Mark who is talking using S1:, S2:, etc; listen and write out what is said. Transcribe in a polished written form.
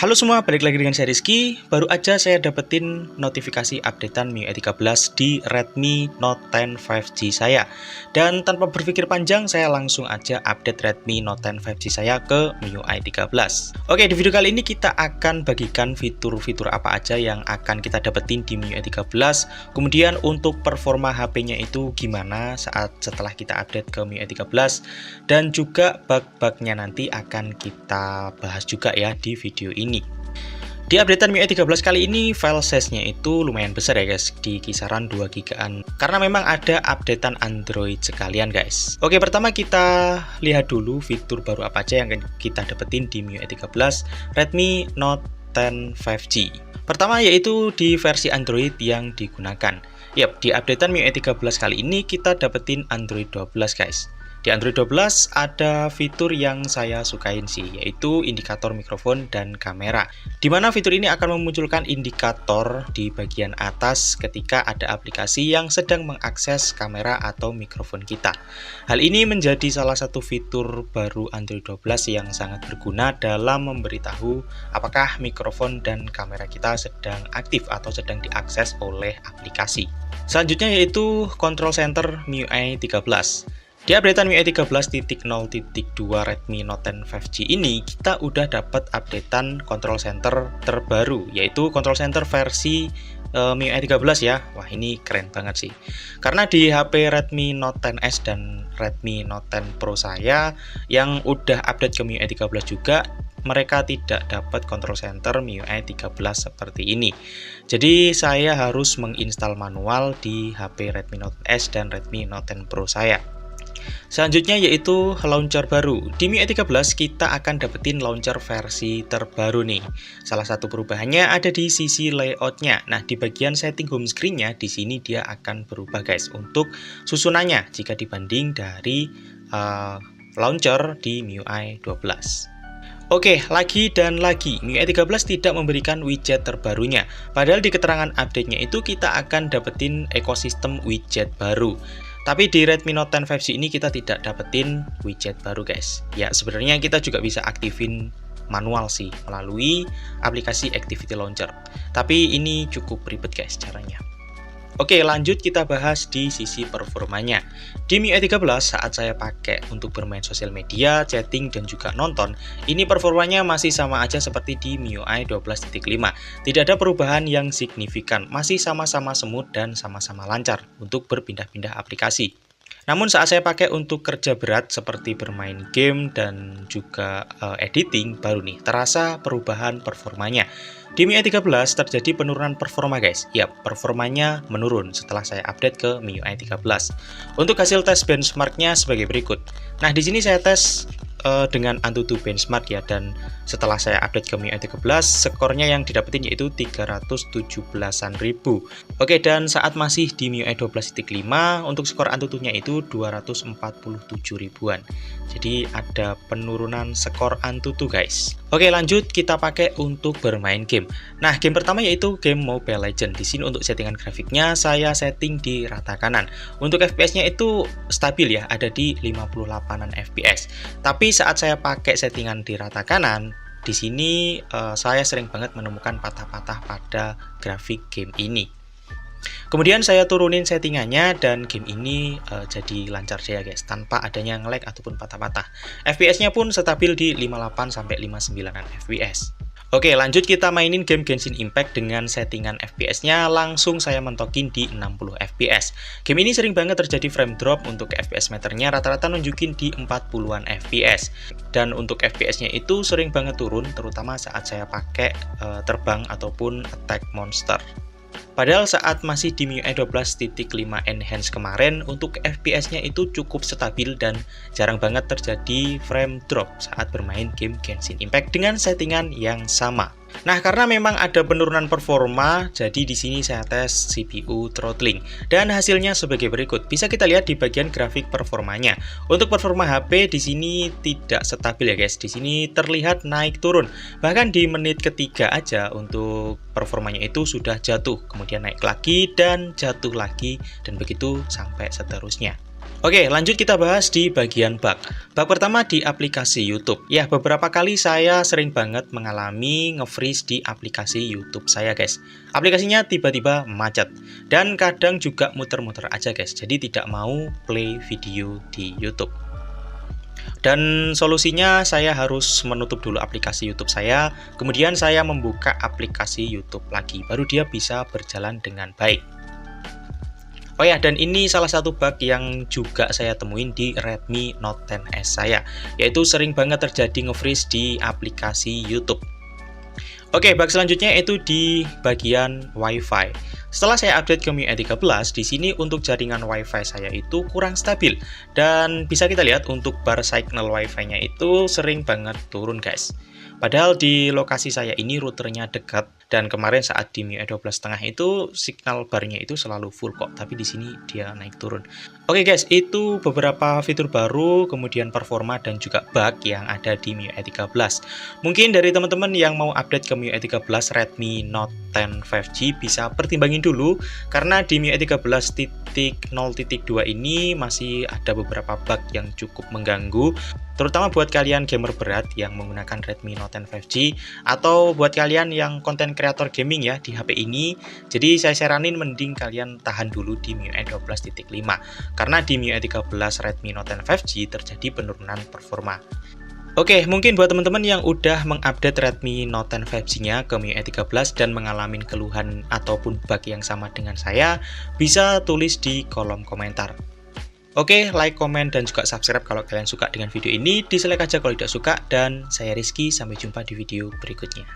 S1: Halo semua, balik lagi dengan saya Rizky. Baru aja saya dapetin notifikasi updatean MIUI 13 di Redmi Note 10 5G saya. Dan tanpa berpikir panjang, saya langsung aja update Redmi Note 10 5G saya ke MIUI 13. Oke, di video kali ini kita akan bagikan fitur-fitur apa aja yang akan kita dapetin di MIUI 13. Kemudian untuk performa HP-nya itu gimana setelah kita update ke MIUI 13. Dan juga bug-bugnya nanti akan kita bahas juga ya di video ini. Di updatean MIUI 13 kali ini file size-nya itu lumayan besar ya guys, di kisaran 2 GB-an. Karena memang ada updatean Android sekalian guys. Oke, pertama kita lihat dulu fitur baru apa aja yang kita dapetin di MIUI 13 Redmi Note 10 5G. Pertama yaitu di versi Android yang digunakan. Yap, di updatean MIUI 13 kali ini kita dapetin Android 12 guys. Di Android 12 ada fitur yang saya sukain sih, yaitu indikator mikrofon dan kamera. Di mana fitur ini akan memunculkan indikator di bagian atas ketika ada aplikasi yang sedang mengakses kamera atau mikrofon kita. Hal ini menjadi salah satu fitur baru Android 12 yang sangat berguna dalam memberitahu apakah mikrofon dan kamera kita sedang aktif atau sedang diakses oleh aplikasi. Selanjutnya yaitu Control Center MIUI 13. Di updatean MIUI 13.0.2 Redmi Note 10 5G ini, kita udah dapat updatean control center terbaru, yaitu control center versi MIUI 13 ya. Wah, ini keren banget sih. Karena di HP Redmi Note 10s dan Redmi Note 10 Pro saya yang udah update ke MIUI 13 juga, mereka tidak dapat control center MIUI 13 seperti ini. Jadi saya harus menginstal manual di HP Redmi Note S dan Redmi Note 10 Pro saya. Selanjutnya yaitu launcher baru. Di MIUI 13 kita akan dapetin launcher versi terbaru nih. Salah satu perubahannya ada di sisi layoutnya. Nah, di bagian setting home screen-nya di sini dia akan berubah guys untuk susunannya jika dibanding dari launcher di MIUI 12. Oke, lagi dan lagi, MIUI 13 tidak memberikan widget terbarunya. Padahal di keterangan update-nya itu kita akan dapetin ekosistem widget baru. Tapi di Redmi Note 10 5G ini kita tidak dapetin widget baru guys. Ya, sebenarnya kita juga bisa aktifin manual sih melalui aplikasi Activity Launcher. Tapi ini cukup ribet guys caranya. Oke, lanjut kita bahas di sisi performanya. Di MIUI 13 saat saya pakai untuk bermain sosial media, chatting, dan juga nonton, ini performanya masih sama aja seperti di MIUI 12.5. Tidak ada perubahan yang signifikan, masih sama-sama smooth dan sama-sama lancar untuk berpindah-pindah aplikasi. Namun saat saya pakai untuk kerja berat seperti bermain game dan juga editing, baru nih terasa perubahan performanya. Di MIUI 13 terjadi penurunan performa guys. Yap, performanya menurun setelah saya update ke MIUI 13. Untuk hasil tes benchmarknya sebagai berikut. Nah, di sini saya tes dengan Antutu benchmark ya, dan setelah saya update ke MIUI 13 skornya yang didapetin yaitu 317-an ribu. Oke, dan saat masih di MIUI 12.5 untuk skor Antutunya itu 247 ribuan. Jadi ada penurunan skor Antutu guys. Oke, lanjut kita pakai untuk bermain game. Nah, game pertama yaitu game Mobile Legends. Di sini untuk settingan grafiknya saya setting di rata kanan. Untuk FPS-nya itu stabil ya, ada di 58-an FPS. Tapi saat saya pakai settingan di rata kanan, di sini saya sering banget menemukan patah-patah pada grafik game ini. Kemudian saya turunin settingannya dan game ini jadi lancar saja guys, tanpa adanya nge-lag ataupun patah-patah. FPS-nya pun stabil di 58-59an FPS. Oke, lanjut kita mainin game Genshin Impact dengan settingan FPS-nya langsung saya mentokin di 60 FPS. Game ini sering banget terjadi frame drop, untuk FPS meternya rata-rata nunjukin di 40-an FPS. Dan untuk FPS-nya itu sering banget turun, terutama saat saya pakai terbang ataupun attack monster. Padahal saat masih di MIUI 12.5 Enhance kemarin, untuk FPS-nya itu cukup stabil dan jarang banget terjadi frame drop saat bermain game Genshin Impact dengan settingan yang sama. Nah, karena memang ada penurunan performa, jadi di sini saya tes CPU throttling dan hasilnya sebagai berikut. Bisa kita lihat di bagian grafik performanya. Untuk performa HP di sini tidak stabil ya guys. Di sini terlihat naik turun. Bahkan di menit ketiga aja untuk performanya itu sudah jatuh, kemudian naik lagi dan jatuh lagi, dan begitu sampai seterusnya. Oke, lanjut kita bahas di bagian bug. Bug pertama di aplikasi YouTube. Ya, beberapa kali saya sering banget mengalami nge-freeze di aplikasi YouTube saya, guys. Aplikasinya tiba-tiba macet. Dan kadang juga muter-muter aja, guys. Jadi tidak mau play video di YouTube. Dan solusinya saya harus menutup dulu aplikasi YouTube saya, kemudian saya membuka aplikasi YouTube lagi, baru dia bisa berjalan dengan baik. Oh ya, dan ini salah satu bug yang juga saya temuin di Redmi Note 10S saya, yaitu sering banget terjadi nge-freeze di aplikasi YouTube. Oke, bug selanjutnya itu di bagian WiFi. Setelah saya update ke MIUI 13, di sini untuk jaringan WiFi saya itu kurang stabil. Dan bisa kita lihat untuk bar signal WiFi-nya itu sering banget turun, guys. Padahal di lokasi saya ini routernya dekat, dan kemarin saat di MIUI 12.5 itu signal barnya itu selalu full kok, tapi di sini dia naik turun. Oke guys, itu beberapa fitur baru, kemudian performa dan juga bug yang ada di MIUI 13. Mungkin dari teman-teman yang mau update ke MIUI 13 Redmi Note 10 5G bisa pertimbangin dulu, karena di MIUI 13.0.2 ini masih ada beberapa bug yang cukup mengganggu, terutama buat kalian gamer berat yang menggunakan Redmi Note 10 5G, atau buat kalian yang konten kreator gaming ya di HP ini. Jadi saya saranin mending kalian tahan dulu di MIUI 12.5, karena di MIUI 13 Redmi Note 10 5G terjadi penurunan performa. Oke, mungkin buat teman-teman yang udah mengupdate Redmi Note 10 5G-nya ke MIUI 13 dan mengalami keluhan ataupun bug yang sama dengan saya, bisa tulis di kolom komentar. Oke, like, komen, dan juga subscribe kalau kalian suka dengan video ini. Dislike aja kalau tidak suka, dan saya Rizky, sampai jumpa di video berikutnya.